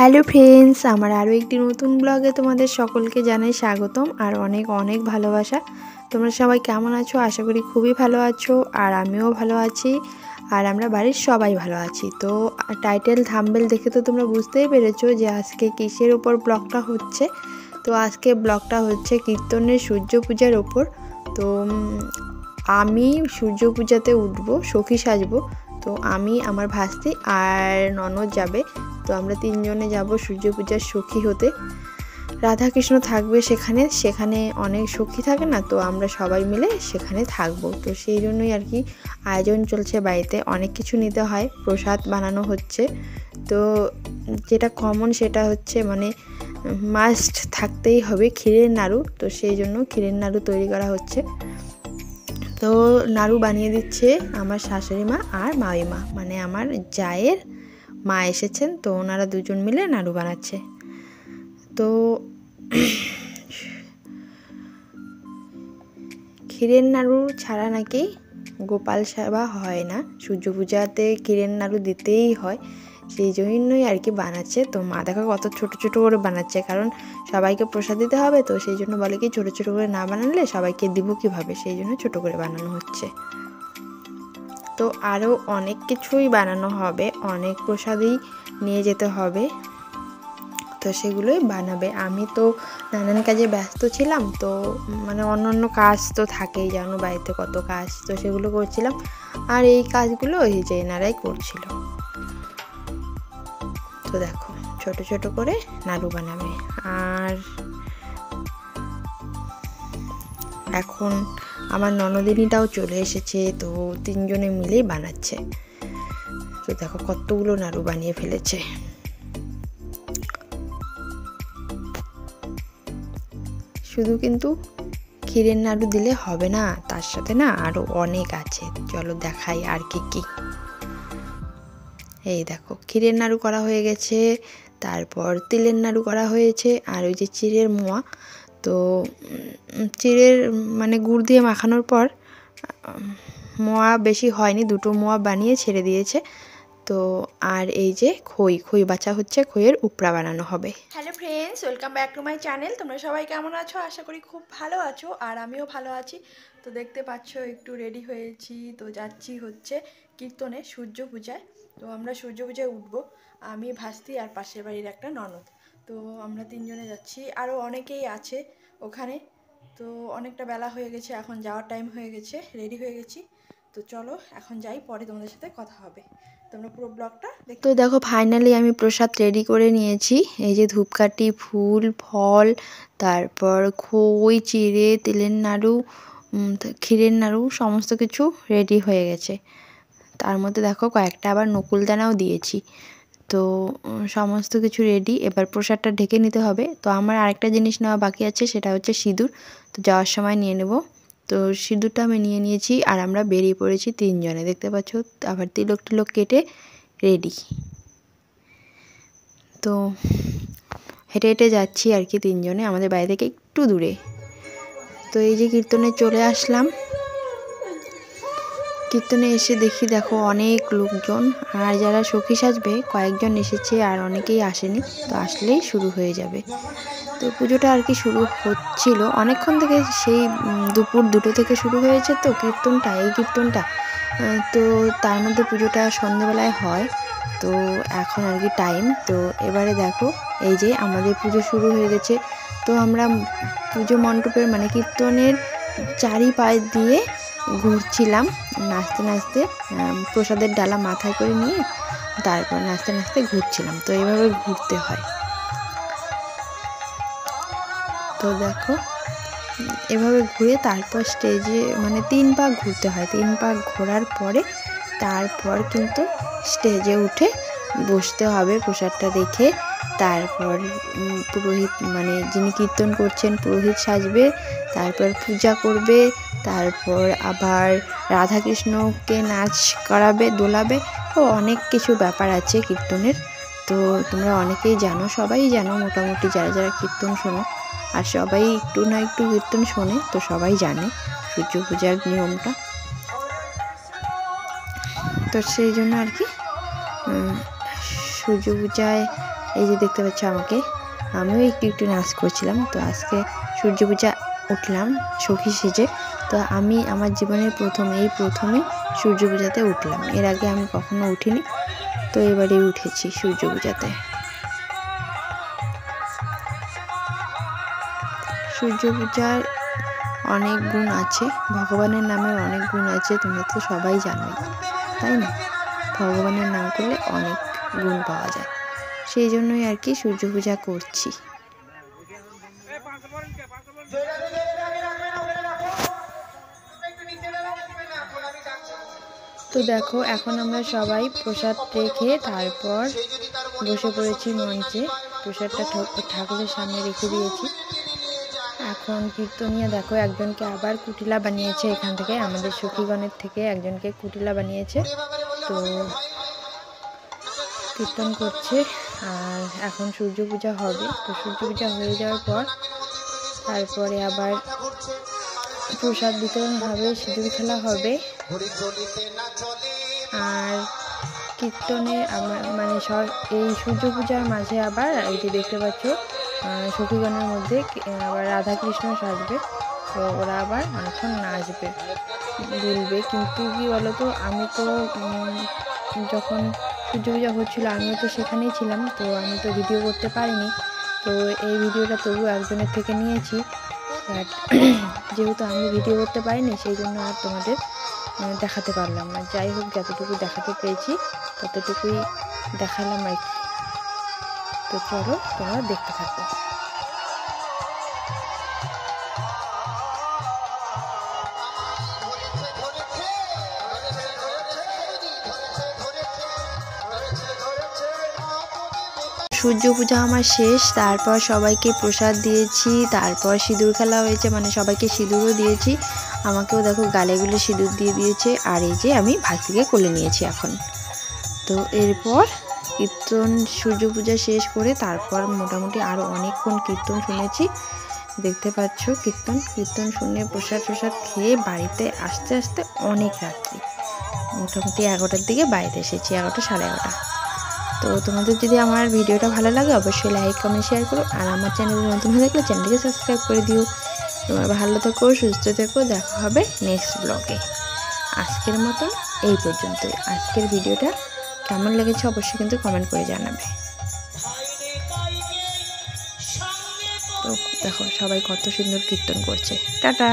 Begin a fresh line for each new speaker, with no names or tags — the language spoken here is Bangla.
হ্যালো ফ্রেন্ডস, আমার আরও একটি নতুন ব্লগে তোমাদের সকলকে জানাই স্বাগতম আর অনেক অনেক ভালোবাসা। তোমরা সবাই কেমন আছো? আশা করি খুবই ভালো আছো, আর আমিও ভালো আছি, আর আমরা বাড়ির সবাই ভালো আছি। তো টাইটেল থাম্বনেল দেখে তো তোমরা বুঝতেই পেরেছো যে আজকে কিসের ওপর ব্লগটা হচ্ছে। তো আজকে ব্লগটা হচ্ছে কীর্তনের সূর্য পূজার ওপর। তো আমি সূর্য পূজাতে উঠবো, সখী সাজবো। তো আমি, আমার ভাস্তি আর ননদ যাবে। তো আমরা তিনজনে যাব সূর্য পূজার সখী হতে। রাধাকৃষ্ণ থাকবে সেখানে অনেক সখী থাকে না, তো আমরা সবাই মিলে সেখানে থাকবো। তো সেই জন্যই আর কি আয়োজন চলছে বাড়িতে, অনেক কিছু নিতে হয়, প্রসাদ বানানো হচ্ছে। তো যেটা কমন সেটা হচ্ছে মানে মাস্ট থাকতেই হবে ক্ষীরের নাড়ু। তো সেই জন্য ক্ষীরের নাড়ু তৈরি করা হচ্ছে। তো নাড়ু বানিয়ে দিচ্ছে আমার শাশুড়ি মা আর মামিমা, মানে আমার জায়ের মা এসেছেন, তো ওনারা দুজন মিলে নাড়ু বানাচ্ছে। তো ক্ষীরের নাড়ু ছাড়া নাকি গোপাল সেবা হয় না, সূর্য পূজাতে ক্ষীরের নাড়ু দিতেই হয়, সেই জন্যই আর কি বানাচ্ছে। তো মা দেখো কত ছোট ছোট করে বানাচ্ছে, কারণ সবাইকে প্রসাদ দিতে হবে, তো সেই জন্য বলে কি ছোট ছোট করে না বানালে সবাইকে দিব কীভাবে, সেই জন্য ছোট করে বানানো হচ্ছে। তো আরও অনেক কিছুই বানানো হবে, অনেক প্রসাদই নিয়ে যেতে হবে, তো সেগুলোই বানাবে। আমি তো নানান কাজে ব্যস্ত ছিলাম, তো মানে অন্য কাজ তো থাকেই, জানো বাড়িতে কত কাজ, তো সেগুলো করছিলাম। আর এই কাজগুলো ওই যে এনারাই করছিল। তো দেখো ছোট ছোট করে নাড়ু বানাবে। আর এখন আমার ননদিনীটাও চলে এসেছে, তো তিনজনে মিলেই বানাচ্ছে। তো দেখো কতগুলো নাড়ু বানিয়ে ফেলেছে। শুধু কিন্তু ক্ষীরের নাড়ু দিলে হবে না, তার সাথে না আরও অনেক আছে, চলো দেখাই আর কি কি। এই দেখো ক্ষীরের নাড়ু করা হয়ে গেছে, তারপর তিলের নাড়ু করা হয়েছে, আর ওই যে চিড়ের মোয়া। তো চিড়ের মানে গুড় দিয়ে মাখানোর পর মোয়া বেশি হয়নি, দুটো মোয়া বানিয়ে ছেড়ে দিয়েছে। তো আর এই যে খই বাছা হচ্ছে, খইয়ের উপড়া বানানো হবে। Hello friends, welcome back to my channel. তোমরা সবাই কেমন আছো? আশা করি খুব ভালো আছো, আর আমিও ভালো আছি। তো দেখতে পাচ্ছ একটু রেডি হয়েছি, তো যাচ্ছি হচ্ছে কীর্তনে সূর্য পূজায়। তো আমরা সূর্য পূজায় উঠবো, আমি, ভাস্তি আর পাশের বাড়ির একটা ননদ। তো আমরা তিনজনে যাচ্ছি, আরও অনেকেই আছে ওখানে। তো অনেকটা বেলা হয়ে গেছে, এখন যাওয়ার টাইম হয়ে গেছে, রেডি হয়ে গেছি। তো চলো এখন যাই, পরে তোমাদের সাথে কথা হবে, তোমরা পুরো ব্লগটা দেখো। তো দেখো ফাইনালি আমি প্রসাদ রেডি করে নিয়েছি, এই যে ধূপকাঠি, ফুল, ফল, তারপর খই, চিড়ে, তিলের নাড়ু, ক্ষীরের নাড়ু, সমস্ত কিছু রেডি হয়ে গেছে। তার মধ্যে দেখো কয়েকটা আবার নকুলদানাও দিয়েছি। তো সমস্ত কিছু রেডি, এবার প্রসাদটা ঢেকে নিতে হবে। তো আমার আরেকটা জিনিস নেওয়া বাকি আছে, সেটা হচ্ছে সিঁদুর। তো যাওয়ার সময় নিয়ে নেব। তো সিঁদুরটা আমি নিয়ে নিয়েছি, আর আমরা বেরিয়ে পড়েছি তিনজনে, দেখতে পাচ্ছ। আবার তিলক কেটে রেডি। তো হেঁটে হেঁটে যাচ্ছি আর কি তিনজনে, আমাদের বাড়ি থেকে একটু দূরে। তো এই যে কীর্তনে চলে আসলাম। কীর্তনে এসে দেখি দেখো অনেক লোকজন, আর যারা সখী সাজবে কয়েকজন এসেছে, আর অনেকেই আসেনি। তো আসলেই শুরু হয়ে যাবে। তো পুজোটা আর কি শুরু হচ্ছিল অনেকক্ষণ থেকে, সেই দুপুর 2টো থেকে শুরু হয়েছে। তো এই কীর্তনটা তো তার মধ্যে পুজোটা সন্ধেবেলায় হয়। তো এখন আর কি টাইম। তো এবারে দেখো এই যে আমাদের পুজো শুরু হয়ে গেছে। তো আমরা পুজো মণ্ডপের মানে কীর্তনের চারিপাশ দিয়ে ঘুরছিলাম নাচতে নাচতে, প্রসাদের ডালা মাথায় করে নিয়ে তারপর নাচতে নাচতে ঘুরছিলাম। তো এইভাবে ঘুরতে হয়। তো দেখো এভাবে ঘুরে তারপর স্টেজে মানে 3 পাক ঘুরতে হয়, 3 পাক ঘোরার পরে তারপর কিন্তু স্টেজে উঠে বসতে হবে প্রসাদটা রেখে। তারপর পুরোহিত মানে যিনি কীর্তন করছেন পুরোহিত সাজবে, তারপর পূজা করবে, তারপর আবার রাধাকৃষ্ণকে নাচ করাবে, দোলাবে। তো অনেক কিছু ব্যাপার আছে কীর্তনের। তো তোমরা অনেকেই জানো, সবাই জানো মোটামুটি, যারা যারা কীর্তন শোনো, আর সবাই একটু না একটু কীর্তন শোনে, তো সবাই জানে সূর্য পূজার নিয়মটা। তো সেই জন্য আর কি সূর্য পূজায় এই যে দেখতে পাচ্ছ আমাকে, আমিও একটু একটু নাচ করছিলাম। তো আজকে সূর্য পূজা উঠলাম সখী সেজে। তো আমি আমার জীবনের প্রথমেই সূর্য পূজাতে উঠলাম, এর আগে আমি কখনো উঠিনি, তো এবারেই উঠেছি সূর্য পূজাতে। সূর্য পূজার অনেক গুণ আছে, ভগবানের নামের অনেক গুণ আছে, তোমরা তো সবাই জানোই, তাই না? ভগবানের নাম করলে অনেক গুণ পাওয়া যায়, সেই জন্যই আর কি সূর্য পূজা করছি। তো দেখো এখন আমরা সবাই প্রসাদ রেখে তারপর বসে পড়েছি মঞ্চে, প্রসাদটা ঠাকুরের সামনে রেখে দিয়েছি। এখন কীর্তনিয়া দেখো একজনকে আবার কুটিলা বানিয়েছে, এখান থেকে আমাদের সখীগণের থেকে একজনকে কুটিলা বানিয়েছে, তো কীর্তন করছে। আর এখন সূর্য পূজা হবে, তো সূর্য পূজা হয়ে যাওয়ার পর তারপরে আবার প্রসাদ বিতরণ হবে, সিঁদুর খেলা হবে। আর কীর্তনে মানে এই সূর্য পূজার মাঝে আবার এই যে দেখতে পাচ্ছ সখীগণের মধ্যে আবার রাধা কৃষ্ণ সাজবে, তো ওরা আবার অনেকক্ষণ নাচবে দুলবে। কিন্তু কি বলতো, আমি তো যখন সূর্য পূজা হচ্ছিল আমিও তো সেখানেই ছিলাম, তো আমি তো ভিডিও করতে পারিনি। তো এই ভিডিওটা তবু একজনের থেকে নিয়েছি, বাট যেহেতু আমি ভিডিও করতে পারিনি সেই জন্য আর তোমাদের দেখাতে পারলাম না। যাই হোক, যতটুকু দেখাতে পেরেছি ততটুকুই দেখালাম আর কি। তো চলো তোমরা দেখতে থাকো। সূর্য পূজা আমার শেষ, তারপর সবাইকে প্রসাদ দিয়েছি, তারপর সিঁদুর খেলা হয়েছে, মানে সবাইকে সিঁদুরও দিয়েছি, আমাকেও দেখো গালে গুলে সিঁদুর দিয়ে দিয়েছে। আর এই যে আমি ভাস্তিকে কোলে নিয়েছি এখন। তো এরপর কীর্তন সূর্য পূজা শেষ করে তারপর মোটামুটি আরও অনেকক্ষণ কীর্তন শুনেছি, দেখতে পাচ্ছ কীর্তন শুনে প্রসাদ খেয়ে বাড়িতে আসতে আসতে অনেক রাত্রি, মোটামুটি 11টার দিকে বাড়িতে এসেছি, 11টা সাড়ে 11টা। তো তোমাদের যদি আমার ভিডিওটা ভালো লাগে অবশ্যই লাইক কমেন্ট শেয়ার করো, আর আমার চ্যানেলে নতুন হয়ে থাকলে চ্যানেলটিকে সাবস্ক্রাইব করে দিও। তোমরা ভালো থেকো, সুস্থ থেকো, দেখা হবে নেক্সট ব্লগে। আজকের মতন এই পর্যন্তই। আজকের ভিডিওটা কেমন লেগেছে অবশ্যই কিন্তু কমেন্ট করে জানাবে। তো দেখো সবাই কত সুন্দর কীর্তন করছে। টাটা।